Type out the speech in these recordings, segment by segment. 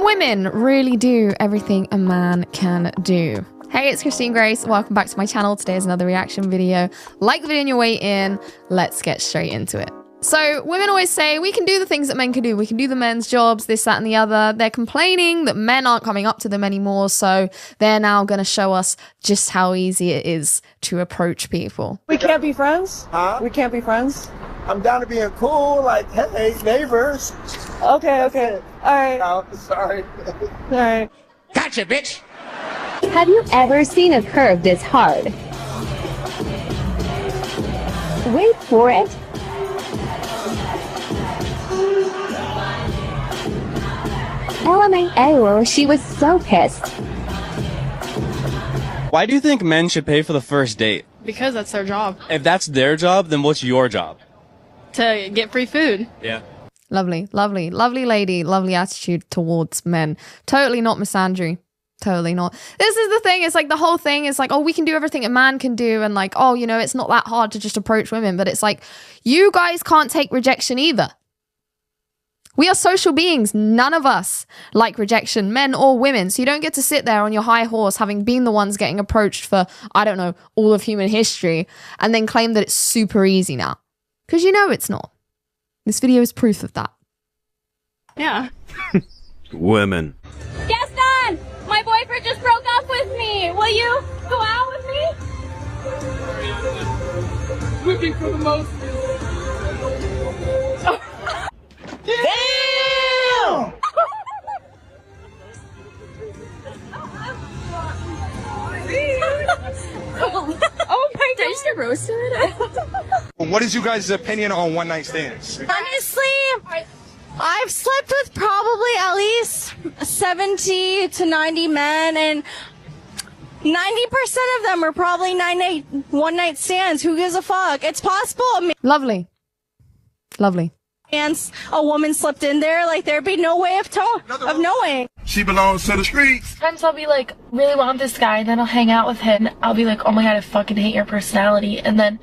women really do everything a man can do? Hey, it's Christine Grace. Welcome back to my channel. Today is another reaction video. Like the video on your way in. Let's get straight into it. So women always say, we can do the things that men can do. We can do the men's jobs, this, that, and the other. They're complaining that men aren't coming up to them anymore. So they're now going to show us just how easy it is to approach people. We can't be friends? Huh? We can't be friends? I'm down to being cool, like, hey, neighbors. Okay. All right. Oh, sorry. All right. Gotcha, bitch. Have you ever seen a curve this hard? Wait for it. LMAO, she was so pissed. Why do you think men should pay for the first date? Because that's their job. If that's their job, then what's your job? To get free food. Yeah. Lovely, lovely, lovely lady. Lovely attitude towards men. Totally not misandry. Totally not. This is the thing. It's like the whole thing is like, oh, we can do everything a man can do. And like, oh, you know, it's not that hard to just approach women. But it's like, you guys can't take rejection either. We are social beings. None of us like rejection, men or women. So you don't get to sit there on your high horse having been the ones getting approached for, I don't know, all of human history and then claim that it's super easy now. Because you know it's not. This video is proof of that. Yeah. Women. Gaston! My boyfriend just broke up with me! Will you go out with me? Looking for the most. Damn! Oh my god! Did I just get roasted? What is you guys' opinion on one-night stands? Honestly, I've slept with probably at least 70 to 90 men, and 90% of them are probably one-night stands. Who gives a fuck? It's possible Lovely. Lovely. a woman slipped in there. Like, there'd be no way of knowing. She belongs to the streets. Sometimes I'll be like, really want this guy, and then I'll hang out with him. I'll be like, oh my god, I fucking hate your personality. And then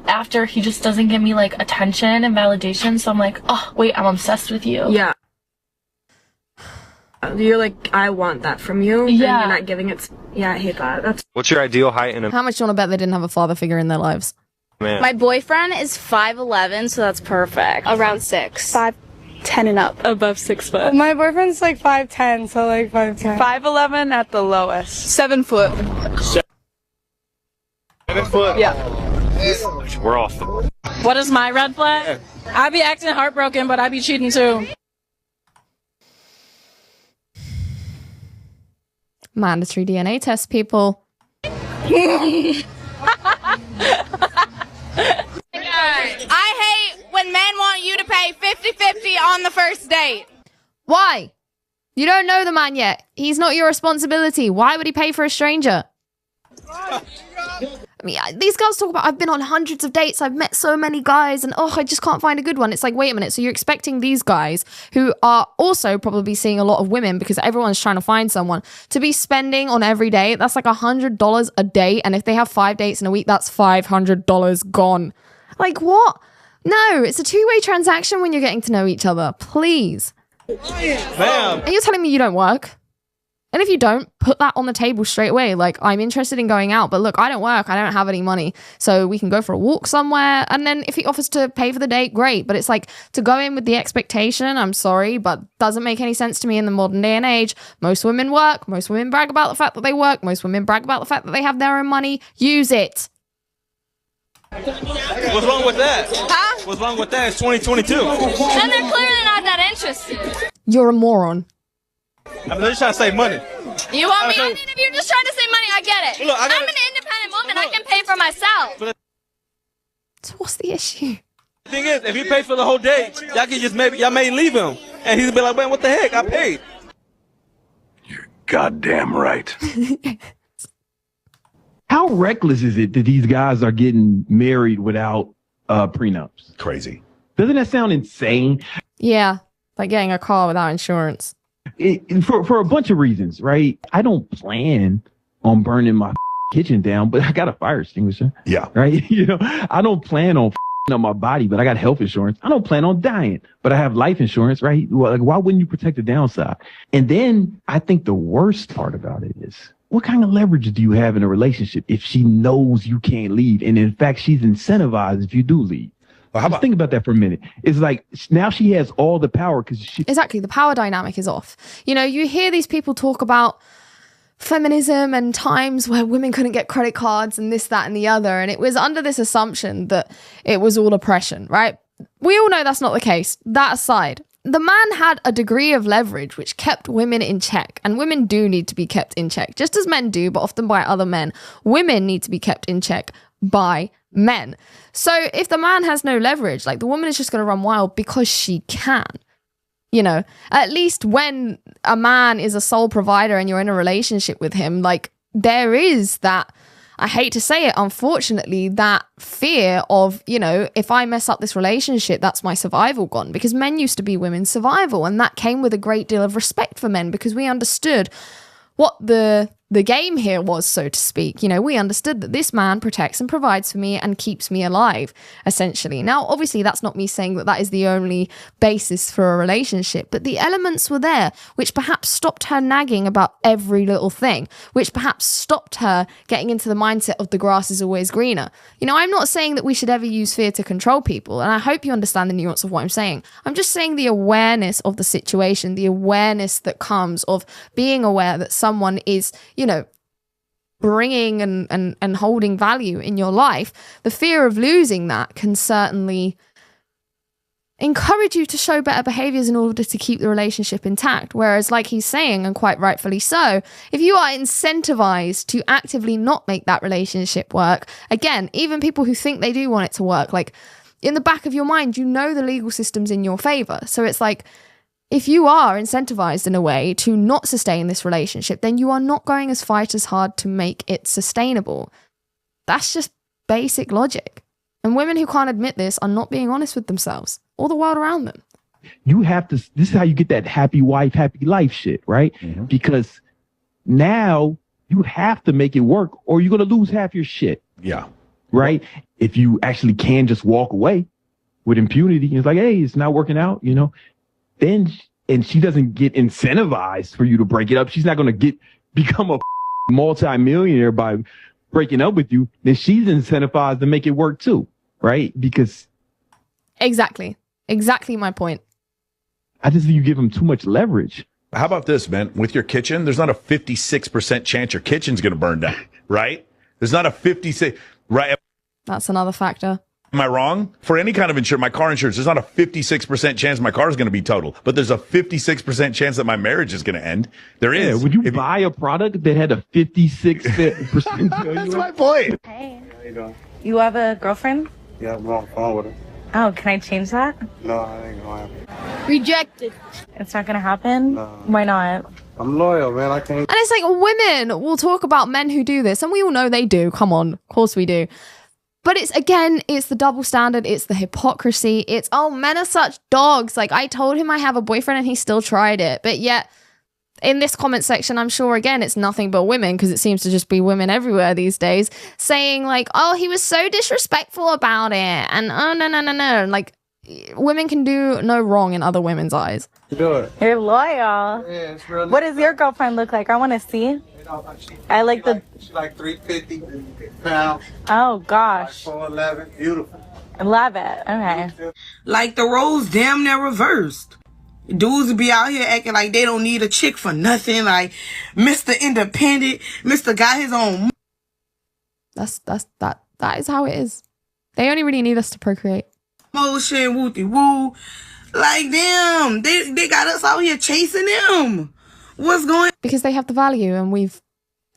after, he just doesn't give me like attention and validation. So I'm like, oh wait, I'm obsessed with you. Yeah. You're like, I want that from you. Yeah. And you're not giving it. Yeah, I hate that. What's your ideal height in a How much do you want to bet they didn't have a father figure in their lives? man? My boyfriend is 5'11", so that's perfect. Around 6. 5'10" and up. Above 6 foot. My boyfriend's like 5'10", so like 5'10". 5'11" at the lowest. 7 foot. 7 foot? Yeah. We're off. What is my red flag? I be acting heartbroken, but I be cheating too. Mandatory DNA test, people. I hate when men want you to pay 50-50 on the first date. Why? You don't know the man yet. He's not your responsibility. Why would he pay for a stranger? I mean, these girls talk about, I've been on hundreds of dates, I've met so many guys, and oh, I just can't find a good one. It's like, wait a minute, so you're expecting these guys, who are also probably seeing a lot of women because everyone's trying to find someone, to be spending on every date? That's like $100 a day, and if they have 5 dates in a week, that's $500 gone. Like, what? No, it's a two-way transaction when you're getting to know each other. Please. Bam. And you're telling me you don't work? And if you don't, put that on the table straight away. Like, I'm interested in going out, but look, I don't work. I don't have any money. So we can go for a walk somewhere. And then if he offers to pay for the date, great. But it's like, to go in with the expectation, I'm sorry, but doesn't make any sense to me in the modern day and age. Most women work. Most women brag about the fact that they work. Most women brag about the fact that they have their own money. Use it. What's wrong with that? Huh? What's wrong with that? It's 2022. And they're clearly not that interested. You're a moron. I mean, they're just trying to save money. You want me? I mean, if you're just trying to save money, I get it. Look, I'm an independent woman. I can pay for myself. So what's the issue? The thing is, if he pays for the whole day, y'all can just y'all may leave him. And he'll be like, man, what the heck? I paid. You're goddamn right. How reckless is it that these guys are getting married without prenups? Crazy. Doesn't that sound insane? Yeah, like getting a car without insurance. For a bunch of reasons, right? I don't plan on burning my kitchen down, but I got a fire extinguisher. Yeah. Right? You know, I don't plan on on my body, but I got health insurance. I don't plan on dying, but I have life insurance, right? Well, like, why wouldn't you protect the downside? And then I think the worst part about it is, what kind of leverage do you have in a relationship if she knows you can't leave? And in fact, she's incentivized if you do leave. Well, just think about that for a minute. It's like now she has all the power because she... Exactly. The power dynamic is off. You know, you hear these people talk about feminism and times where women couldn't get credit cards and this, that, and the other. And it was under this assumption that it was all oppression, right? We all know that's not the case. That aside, the man had a degree of leverage which kept women in check. And women do need to be kept in check, just as men do, but often by other men. Women need to be kept in check by men. So if the man has no leverage, like the woman is just going to run wild because she can. You know, at least when a man is a sole provider and you're in a relationship with him, like there is that, I hate to say it, unfortunately, that fear of, you know, if I mess up this relationship, that's my survival gone. Because men used to be women's survival, and that came with a great deal of respect for men because we understood what the game here was, so to speak. You know, we understood that this man protects and provides for me and keeps me alive, essentially. Now, obviously, that's not me saying that that is the only basis for a relationship, but the elements were there, which perhaps stopped her nagging about every little thing, which perhaps stopped her getting into the mindset of the grass is always greener. You know, I'm not saying that we should ever use fear to control people, and I hope you understand the nuance of what I'm saying. I'm just saying the awareness of the situation, the awareness that comes of being aware that someone is, you know, bringing and holding value in your life. The fear of losing that can certainly encourage you to show better behaviors in order to keep the relationship intact. Whereas, like he's saying, and quite rightfully so, if you are incentivized to actively not make that relationship work, again, even people who think they do want it to work, like in the back of your mind, you know the legal system's in your favor. So it's like, if you are incentivized in a way to not sustain this relationship, then you are not going as fight as hard to make it sustainable. That's just basic logic. And women who can't admit this are not being honest with themselves or the world around them. You have to, this is how you get that happy wife, happy life shit, right? Mm-hmm. Because now you have to make it work or you're going to lose half your shit. Yeah. Right? If you actually can just walk away with impunity, it's like, hey, it's not working out, you know? Then, and she doesn't get incentivized for you to break it up. She's not going to become a multi-millionaire by breaking up with you. Then she's incentivized to make it work too, right? Because exactly my point. I just think you give them too much leverage. How about this, man? With your kitchen, there's not a 56% chance your kitchen's going to burn down, right? There's not a 56, right? That's another factor. Am I wrong? For any kind of insurance, my car insurance, there's not a 56% chance my car is going to be totaled, but there's a 56% chance that my marriage is going to end. There is. Yeah, would you buy a product that had a 56% That's my point. Hey. How you doing? You have a girlfriend? Yeah, I'm on the phone with her. Oh, can I change that? No, I ain't gonna happen. Rejected. It's not gonna happen? No. Why not? I'm loyal, man. I can't. And it's like women will talk about men who do this, and we all know they do. Come on. Of course we do. But it's the double standard. It's the hypocrisy. It's, oh, men are such dogs. Like, I told him I have a boyfriend and he still tried it. But yet, in this comment section, I'm sure, again, it's nothing but women, because it seems to just be women everywhere these days, saying like, oh, he was so disrespectful about it. And oh, no. And like, women can do no wrong in other women's eyes. Do it. You're loyal. Yeah, it's real. What does your girlfriend look like? I want to see. I like the. She like 350 pounds. Oh gosh. 4'11", beautiful. I love it. Okay. Like the roles damn near reversed. Dudes be out here acting like they don't need a chick for nothing. Like Mr. Independent, Mr. got his own. That is how it is. They only really need us to procreate. Motion, wooty woo. Like damn, they got us out here chasing them. What's going? Because they have the value, and we've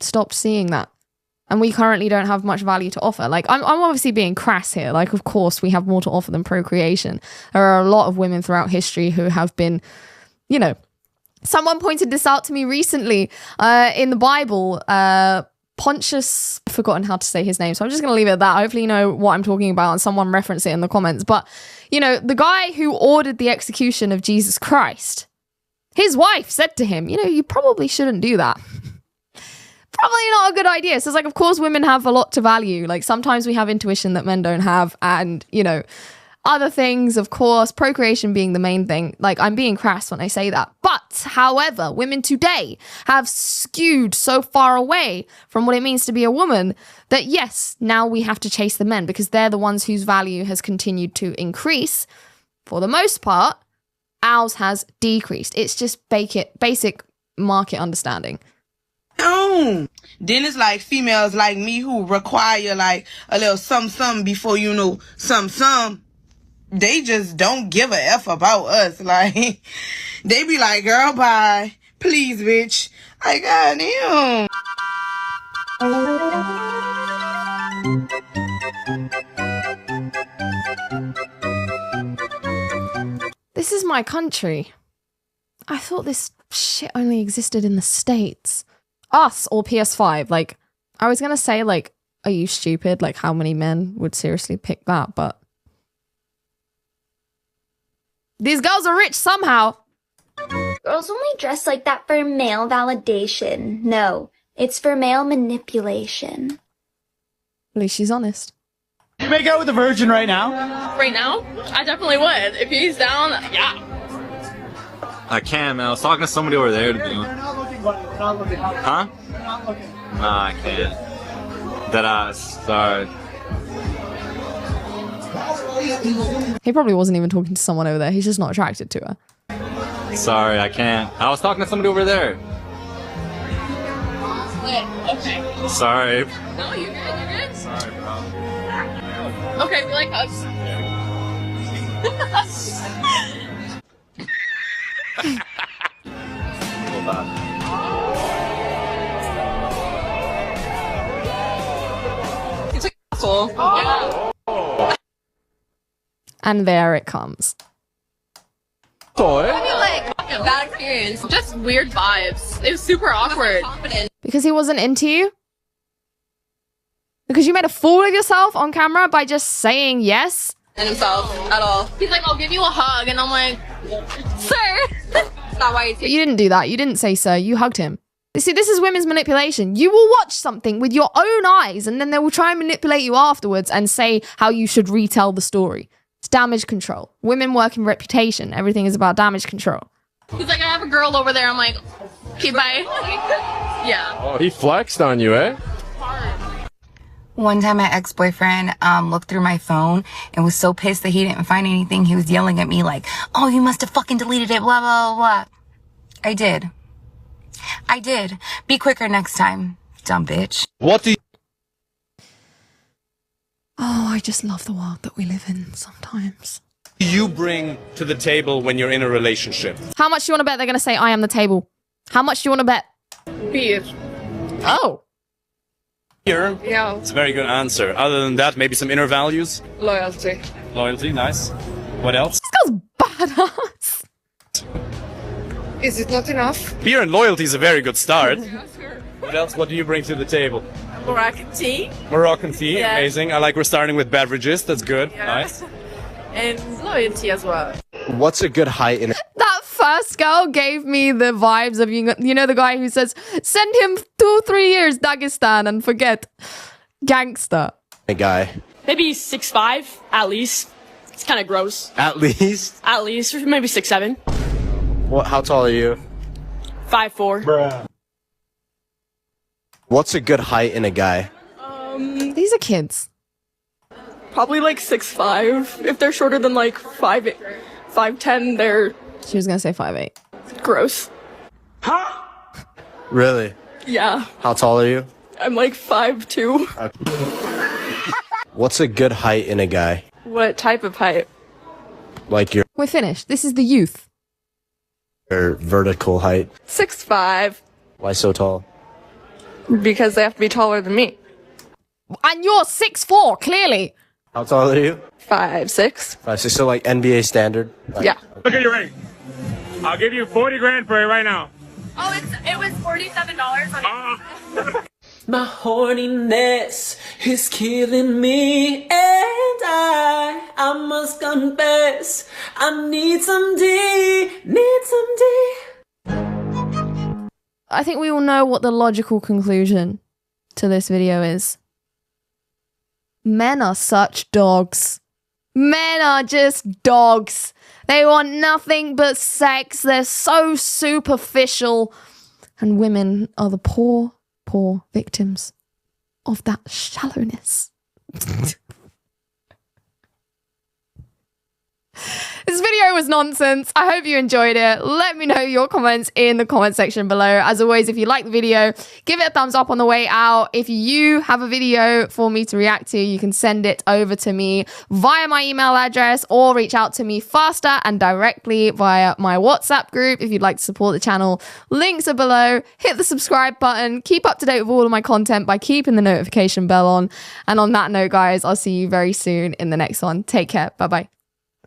stopped seeing that. And we currently don't have much value to offer. Like, I'm obviously being crass here. Like, of course, we have more to offer than procreation. There are a lot of women throughout history who have been, you know, someone pointed this out to me recently in the Bible. Pontius, I've forgotten how to say his name, so I'm just going to leave it at that. Hopefully you know what I'm talking about and someone reference it in the comments. But, you know, the guy who ordered the execution of Jesus Christ, his wife said to him, you know, you probably shouldn't do that. probably not a good idea. So it's like, of course, women have a lot to value. Like sometimes we have intuition that men don't have, and you know, other things, of course, procreation being the main thing. Like I'm being crass when I say that. But however, women today have skewed so far away from what it means to be a woman that yes, now we have to chase the men because they're the ones whose value has continued to increase. For the most part, ours has decreased. It's just basic market understanding. Then it's like females like me who require like a little something before you know some. They just don't give a F about us. Like they be like, girl, bye. Please, bitch. I got him. This is my country. I thought this shit only existed in the States. Us or PS5. Like, I was gonna say, like, are you stupid? Like, how many men would seriously pick that? But these girls are rich somehow. Girls only dress like that for male validation. No, it's for male manipulation. At least she's honest. You make out with a virgin right now? Right now? I definitely would. If he's down, yeah. I can, man. I was talking to somebody over there. Huh? Nah, I can't. Sorry. He probably wasn't even talking to someone over there. He's just not attracted to her. Sorry, I can't. I was talking to somebody over there. Okay. Sorry. No, you're good. You're good. Sorry, bro. Okay, we like hugs. It's like an asshole. Yeah. And there it comes. I feel like a bad experience. Just weird vibes. It was super awkward. Because he wasn't into you? Because you made a fool of yourself on camera by just saying yes? And himself at all. He's like, I'll give you a hug. And I'm like, sir. That's not why he's here. You didn't do that. You didn't say so. You hugged him. You see, this is women's manipulation. You will watch something with your own eyes and then they will try and manipulate you afterwards and say how you should retell the story. It's damage control. Women work in reputation. Everything is about damage control. He's like, I have a girl over there. I'm like, okay, bye. Yeah. Oh, he flexed on you, eh? One time my ex-boyfriend looked through my phone and was so pissed that he didn't find anything. He was yelling at me like, oh, you must have fucking deleted it, blah, blah, blah. I did. Be quicker next time, dumb bitch. What do you... Oh, I just love the world that we live in sometimes. you bring to the table when you're in a relationship? How much do you want to bet they're going to say I am the table? How much do you want to bet? Beer. Oh. Here. Yeah. It's a very good answer. Other than that, maybe some inner values? Loyalty. Loyalty, nice. What else? This girl's badass. Is it not enough? Beer and loyalty is a very good start. What else? What do you bring to the table? Moroccan tea. Moroccan tea, Yeah. amazing. I like we're starting with beverages. That's good. Yeah. Nice. And loyalty as well. What's a good height in That first girl gave me the vibes of, you know, the guy who says, send him 2-3 years Dagestan and forget. Gangster. a guy? Maybe 6'5", at least. It's kind of gross. At least? At least, maybe 6'7". What? How tall are you? 5'4". Bruh. What's a good height in a guy? These are kids. Probably like 6'5". If they're shorter than like 5'10", they're... She was going to say 5'8". Gross. Really? Yeah. How tall are you? I'm like 5'2". What's a good height in a guy? What type of height? Like your We're finished. This is the youth. vertical height. 6'5". Why so tall? Because they have to be taller than me. And you're 6'4", clearly. How tall are you? 5'6". 5'6", so like NBA standard? Like, Yeah. Look at your ring. I'll give you 40 grand for it right now. Oh, it was $47 on it. My horniness is killing me, and I must confess, I need some D, I think we all know what the logical conclusion to this video is. Men are such dogs. Men are just dogs. They want nothing but sex. They're so superficial. And women are the poor, poor victims of that shallowness. This video was nonsense. I hope you enjoyed it. Let me know your comments in the comment section below. As always, if you like the video, give it a thumbs up on the way out. If you have a video for me to react to, you can send it over to me via my email address or reach out to me faster and directly via my WhatsApp group if you'd like to support the channel. Links are below. Hit the subscribe button. Keep up to date with all of my content by keeping the notification bell on. And on that note, guys, I'll see you very soon in the next one. Take care. Bye-bye.